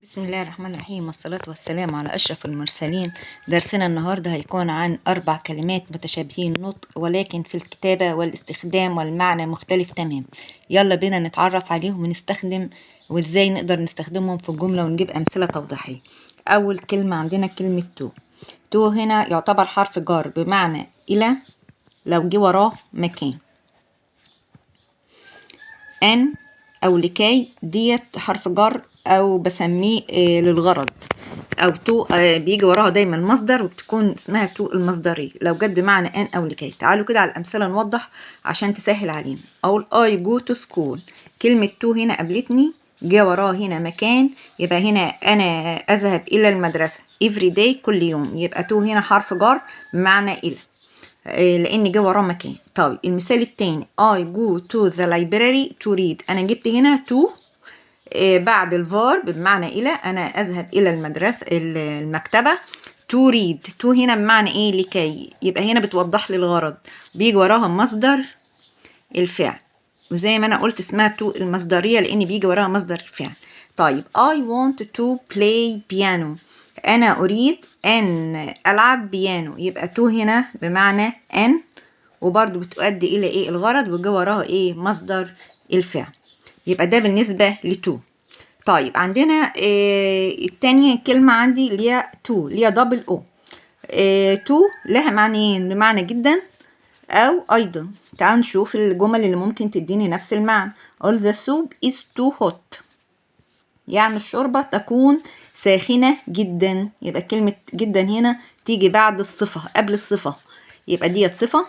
بسم الله الرحمن الرحيم، والصلاة والسلام على أشرف المرسلين. درسنا النهاردة هيكون عن 4 كلمات متشابهين النطق ولكن في الكتابة والاستخدام والمعنى مختلف تمام. يلا بينا نتعرف عليهم ونستخدم وازاي نقدر نستخدمهم في الجملة ونجيب أمثلة توضيحية. أول كلمة عندنا كلمة تو هنا يعتبر حرف جار بمعنى إلى لو جه وراه مكان. أن أو لكي ديت حرف جر أو بسميه للغرض، أو تو بيجي وراها دايما مصدر وبتكون اسمها تو المصدرية لو جت بمعنى أن أو لكي. تعالوا كده على الأمثلة نوضح عشان تسهل علينا. أقول I go to school، كلمة تو هنا قابلتني جه وراها هنا مكان، يبقى هنا أنا أذهب إلى المدرسة every day كل يوم، يبقى تو هنا حرف جر بمعنى إلى لان جه وراه مكان. طيب المثال التاني I go to the library to read، انا جبت هنا to بعد الفارب بمعنى الى، انا اذهب الى المدرسه المكتبه to read. to هنا بمعنى ايه؟ لكي، يبقى هنا بتوضح لي الغرض، بيجي وراها مصدر الفعل، وزي ما انا قلت اسمها to المصدريه لان بيجي وراها مصدر الفعل. طيب I want to play piano، أنا أريد أن ألعب بيانو، يبقى تو هنا بمعنى أن وبرضو بتؤدي إلى إيه؟ الغرض، وجه وراها إيه؟ مصدر الفعل. يبقى ده بالنسبة لتو. طيب عندنا التانية كلمة عندي اللي هي تو، اللي هي دبل أو. تو لها معنيين، بمعنى جدا أو أيضا. تعالوا نشوف الجمل اللي ممكن تديني نفس المعنى. All the soup is too hot، يعني الشوربة تكون ساخنة جدا، يبقى كلمة جدا هنا تيجي بعد الصفة قبل الصفة، يبقى ديت صفة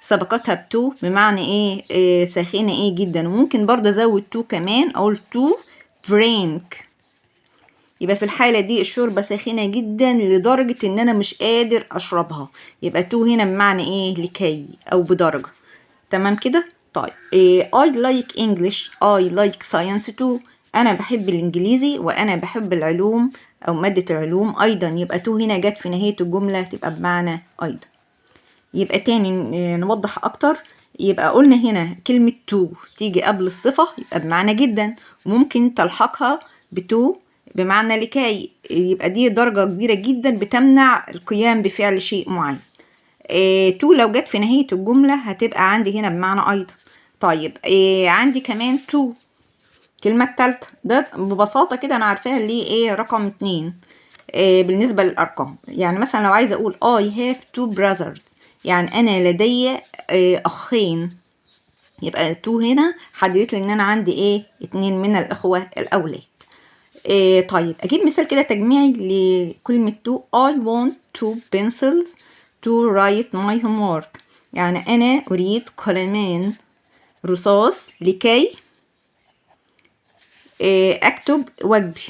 سبقتها بتو بمعنى ايه؟ ساخنة ايه جدا. وممكن برضه ازود تو كمان، اقول تو drink، يبقى في الحالة دي الشوربة ساخنة جدا لدرجة ان انا مش قادر اشربها، يبقى تو هنا بمعنى ايه؟ لكي او بدرجة. تمام كده. طيب I like English، I like science too، أنا بحب الإنجليزي وأنا بحب العلوم أو مادة العلوم أيضا، يبقى تو هنا جت في نهاية الجملة تبقى بمعنى أيضا. يبقى تاني نوضح أكتر. يبقى قلنا هنا كلمة تو تيجي قبل الصفة يبقى بمعنى جدا، وممكن تلحقها بتو بمعنى لكي، يبقى دي درجة كبيرة جدا بتمنع القيام بفعل شيء معين. تو لو جت في نهاية الجملة هتبقى عندي هنا بمعنى أيضا. طيب عندي كمان تو كلمة التالتة، ده ببساطة كده أنا عارفاها اللي ايه؟ رقم 2 بالنسبة للأرقام. يعني مثلا لو عايزة أقول I have two brothers، يعني أنا لدي أخين، يبقى تو هنا حددت لي إن أنا عندي ايه؟ 2 من الأخوة الأولاد. طيب أجيب مثال كده تجميعي لكلمة تو. I want two pencils to write my homework، يعني أنا أريد قلمان رصاص لكي أكتب واجبي.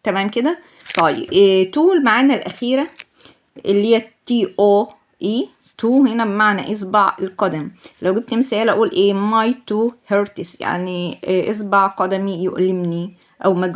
تمام كده. طيب تو المعاني الأخيرة اللي هي تي أو إي، تو هنا بمعنى إصبع القدم. لو جبت مثال أقول إيه؟ my two hurts، يعني إصبع قدمي يؤلمني أو مجروح.